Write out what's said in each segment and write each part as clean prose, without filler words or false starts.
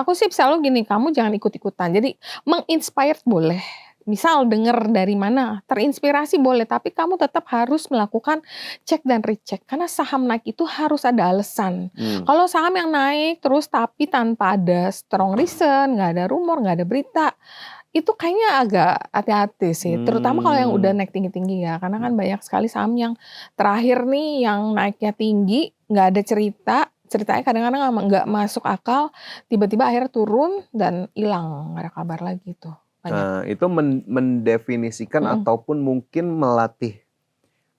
aku sih selalu gini, kamu jangan ikut-ikutan. Jadi menginspired boleh, misal denger dari mana, terinspirasi boleh, tapi kamu tetap harus melakukan cek dan recheck. Karena saham naik itu harus ada alasan. Kalau saham yang naik terus tapi tanpa ada strong reason, nggak ada rumor, nggak ada berita, itu kayaknya agak hati-hati sih. Terutama kalau yang udah naik tinggi-tinggi ya. Karena kan banyak sekali saham yang terakhir nih yang naiknya tinggi, nggak ada ceritanya kadang-kadang nggak masuk akal, tiba-tiba akhirnya turun dan hilang, nggak ada kabar lagi tuh, banyak. Itu mendefinisikan ataupun mungkin melatih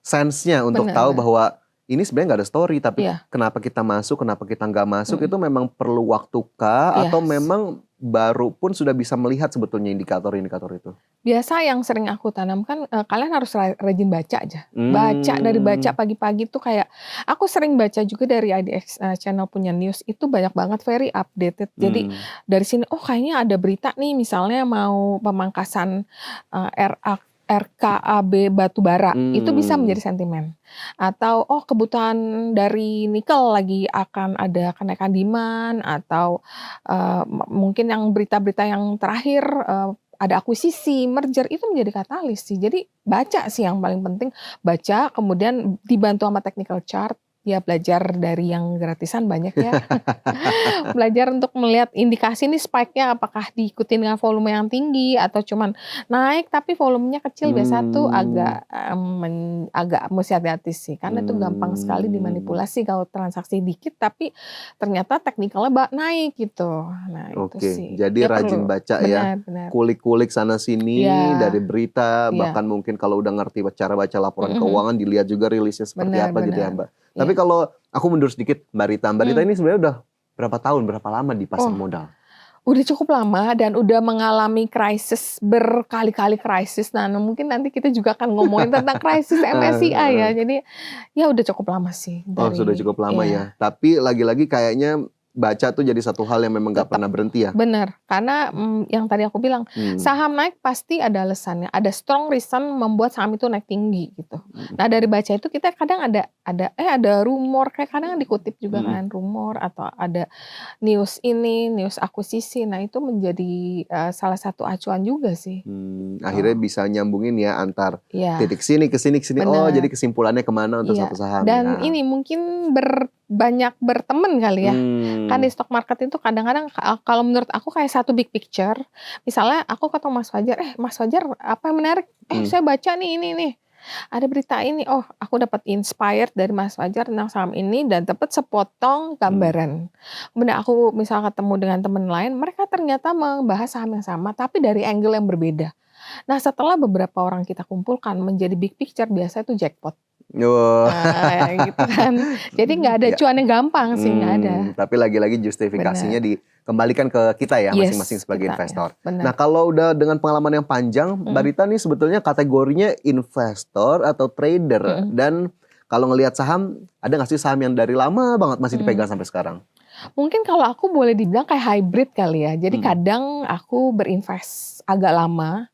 sense-nya untuk tahu Bener. bahwa ini sebenarnya nggak ada story, tapi Iya. kenapa kita masuk, kenapa kita nggak masuk, itu memang perlu waktu kah, atau Yes. memang baru pun sudah bisa melihat sebetulnya indikator-indikator itu? Biasa yang sering aku tanamkan, kalian harus rajin baca aja. Baca, dari baca pagi-pagi tuh kayak, aku sering baca juga dari IDX channel punya news, itu banyak banget very updated. Jadi dari sini, oh kayaknya ada berita nih misalnya mau pemangkasan RKAB batubara, itu bisa menjadi sentimen. Atau oh kebutuhan dari nikel lagi akan ada kenaikan demand, atau mungkin yang berita-berita yang terakhir ada akuisisi, merger, itu menjadi katalis sih. Jadi baca sih yang paling penting, baca kemudian dibantu sama technical chart. Ya belajar dari yang gratisan banyak ya. Belajar untuk melihat indikasi nih spike-nya apakah diikuti dengan volume yang tinggi atau cuman naik tapi volumenya kecil, biasa tuh agak mesti hati-hati sih. Karena itu gampang sekali dimanipulasi kalau transaksi dikit tapi ternyata teknikalnya naik gitu. Nah itu sih. Jadi rajin baca ya. Benar. Kulik-kulik sana sini dari berita, bahkan mungkin kalau udah ngerti cara baca laporan keuangan, dilihat juga rilisnya seperti apa gitu ya Mbak. Tapi kalau aku mundur sedikit Mbak Rita ini sebenarnya udah berapa tahun, berapa lama di pasar modal? Udah cukup lama dan udah mengalami krisis, berkali-kali krisis. Nah mungkin nanti kita juga akan ngomongin tentang krisis MSCI ya. Jadi ya udah cukup lama sih. Sudah cukup lama ya. Tapi lagi-lagi kayaknya baca tuh jadi satu hal yang memang gak pernah berhenti ya. Benar, karena yang tadi aku bilang, saham naik pasti ada alasannya, ada strong reason membuat saham itu naik tinggi gitu. Nah dari baca itu kita kadang ada rumor, kayak kadang dikutip juga kan rumor, atau ada news ini, news akuisisi. Nah itu menjadi salah satu acuan juga sih. Akhirnya bisa nyambungin ya antar titik sini ke sini. Oh jadi kesimpulannya kemana untuk satu saham. Dan ini mungkin banyak berteman kali ya. Kan di stock market itu kadang-kadang kalau menurut aku kayak satu big picture. Misalnya aku ketemu Mas Fajar, Mas Fajar apa yang menarik? Saya baca nih ini nih. Ada berita ini, oh aku dapat inspired dari Mas Fajar tentang saham ini dan dapat sepotong gambaran. Kemudian aku misal ketemu dengan teman lain, mereka ternyata membahas saham yang sama tapi dari angle yang berbeda. Nah setelah beberapa orang kita kumpulkan menjadi big picture, biasanya itu jackpot. Gitu kan. Jadi nggak ada cuan yang gampang sih, nggak ada. Tapi lagi-lagi justifikasinya dikembalikan ke kita ya, masing-masing sebagai investor. Nah kalau udah dengan pengalaman yang panjang, Mbak Rita nih sebetulnya kategorinya investor atau trader. Dan kalau ngelihat saham, ada nggak sih saham yang dari lama banget masih dipegang sampai sekarang? Mungkin kalau aku boleh dibilang kayak hybrid kali ya. Jadi kadang aku berinvest agak lama,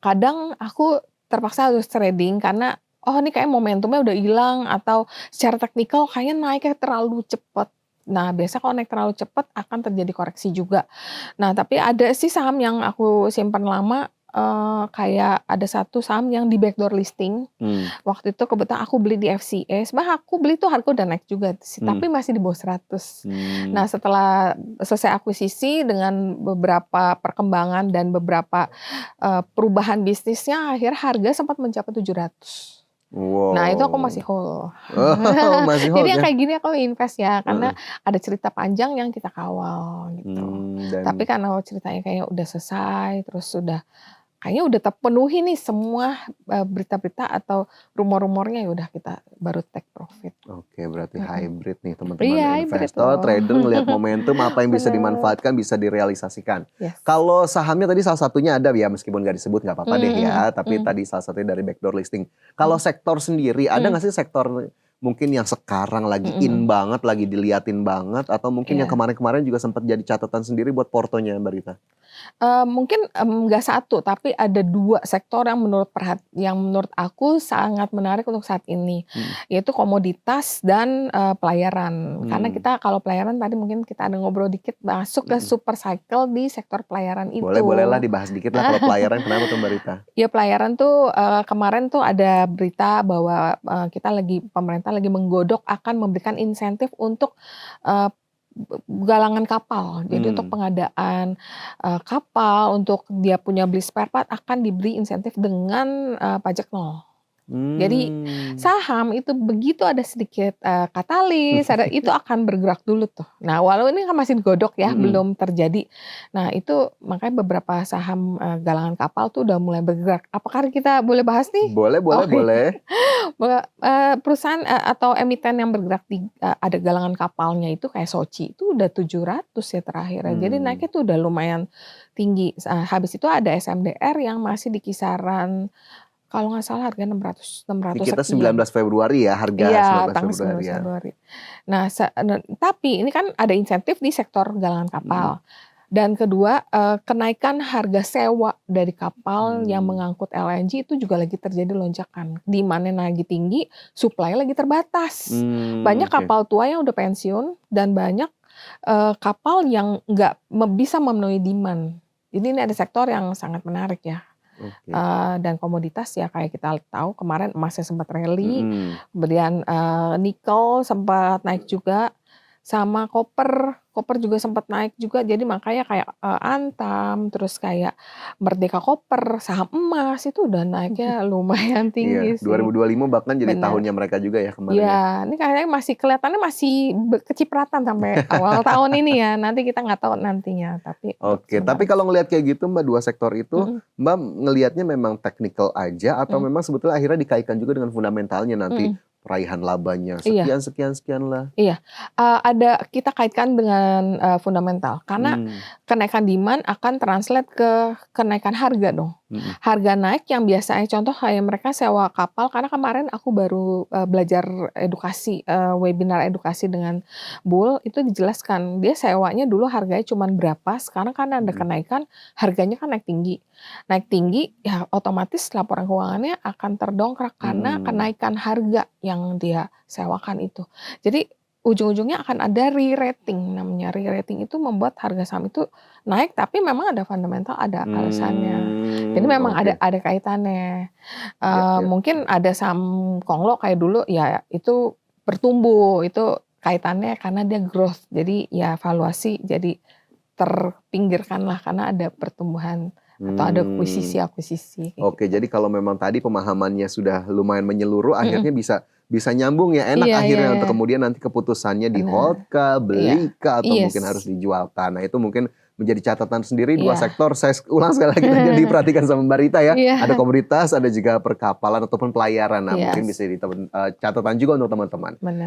kadang aku terpaksa harus trading karena oh ini kayak momentumnya udah hilang, atau secara teknikal kayaknya naiknya terlalu cepat. Nah biasa kalau naik terlalu cepat akan terjadi koreksi juga. Nah tapi ada sih saham yang aku simpan lama, kayak ada satu saham yang di backdoor listing. Waktu itu kebetulan aku beli di FCA. Sebenarnya aku beli tuh harga udah naik juga sih, tapi masih di bawah 100. Nah setelah selesai akuisisi dengan beberapa perkembangan dan beberapa perubahan bisnisnya, akhirnya harga sempat mencapai 700. Nah itu aku masih hold. Masih hold. Jadi yang kayak gini aku invest ya, karena ada cerita panjang yang kita kawal gitu. Tapi karena ceritanya kayaknya udah selesai, terus kayaknya udah terpenuhi nih semua berita-berita atau rumor-rumornya, ya udah kita baru take profit. Oke, berarti hybrid nih teman-teman investor, trader ngelihat momentum apa yang bisa dimanfaatkan, bisa direalisasikan. Kalau sahamnya tadi salah satunya ada ya, meskipun nggak disebut nggak apa-apa deh ya, tapi tadi salah satunya dari backdoor listing. Kalau sektor sendiri, ada nggak sih sektor mungkin yang sekarang lagi in banget, lagi diliatin banget, atau mungkin yang kemarin-kemarin juga sempat jadi catatan sendiri buat portonya Mbak Rita? Mungkin, nggak satu, tapi ada 2 sektor yang menurut aku sangat menarik untuk saat ini, yaitu komoditas dan, pelayaran. Karena kita kalau pelayaran tadi mungkin kita ada ngobrol dikit masuk ke super cycle di sektor pelayaran itu. Bolehlah dibahas dikit lah kalau pelayaran, kenapa tuh Mbak Rita? Ya pelayaran tuh, kemarin tuh ada berita bahwa, pemerintah lagi menggodok akan memberikan insentif untuk, eee, galangan kapal. Jadi untuk pengadaan, kapal, untuk dia punya beli spare part akan diberi insentif dengan, pajak nol. Jadi saham itu begitu ada sedikit, katalis, itu akan bergerak dulu tuh. Nah, walau ini kan masih digodok ya, belum terjadi. Nah, itu makanya beberapa saham, galangan kapal tuh udah mulai bergerak. Apakah kita boleh bahas nih? Boleh. Perusahaan, atau emiten yang bergerak di, ada galangan kapalnya itu kayak Soci itu udah 700 ya terakhir ya. Jadi naiknya tuh udah lumayan tinggi. Habis itu ada SMDR yang masih di kisaran kalau nggak salah harga 600 Ini kita sekian. 19 Februari ya, harga Iya, 19 tanggal Februari 19 ya. Februari. Nah, tapi ini kan ada insentif di sektor galangan kapal. Dan kedua, kenaikan harga sewa dari kapal yang mengangkut LNG itu juga lagi terjadi lonjakan. Demand-nya lagi tinggi, supply lagi terbatas. Banyak kapal tua yang udah pensiun dan banyak, kapal yang nggak bisa memenuhi demand. Jadi ini ada sektor yang sangat menarik ya. Dan komoditas ya kayak kita tahu kemarin emasnya sempat rally, kemudian, nikel sempat naik juga, sama koper juga sempat naik juga. Jadi makanya kayak, Antam, terus kayak Merdeka Koper, saham emas itu udah naiknya lumayan tinggi Iya, sih. 2025 bahkan jadi Benar. tahunnya mereka juga ya kemarin ya. Iya, ini kayaknya kelihatannya masih kecipratan sampai awal tahun ini ya. Nanti kita nggak tahu nantinya, tapi Oke, tapi kalau ngelihat kayak gitu Mbak, 2 sektor itu, Mbak ngelihatnya memang technical aja atau memang sebetulnya akhirnya dikaitkan juga dengan fundamentalnya nanti peraihan labanya sekian lah. Iya, kita kaitkan dengan, fundamental karena kenaikan demand akan translate ke kenaikan harga dong. Harga naik yang biasanya contoh kayak mereka sewa kapal, karena kemarin aku baru, belajar edukasi, webinar edukasi dengan Bull, itu dijelaskan dia sewanya dulu harganya cuman berapa, sekarang kan ada kenaikan, harganya kan naik tinggi. Naik tinggi ya otomatis laporan keuangannya akan terdongkrak karena kenaikan harga yang dia sewakan itu. Jadi ujung-ujungnya akan ada re-rating namanya. Re-rating itu membuat harga saham itu naik, tapi memang ada fundamental, ada alasannya. Jadi memang ada kaitannya. Mungkin ada saham Konglo kayak dulu ya itu bertumbuh, itu kaitannya karena dia growth. Jadi ya valuasi jadi terpinggirkan lah karena ada pertumbuhan atau ada akuisisi. Oke, jadi kalau memang tadi pemahamannya sudah lumayan menyeluruh, akhirnya bisa nyambung ya, enak akhirnya untuk kemudian nanti keputusannya di hold kah, beli kah, atau mungkin harus dijual kah. Nah itu mungkin menjadi catatan sendiri 2 sektor. Saya ulang sekali lagi tadi diperhatikan sama Mbak Rita ya. Ada komoditas, ada juga perkapalan ataupun pelayaran. Nah mungkin bisa jadi catatan juga untuk teman-teman.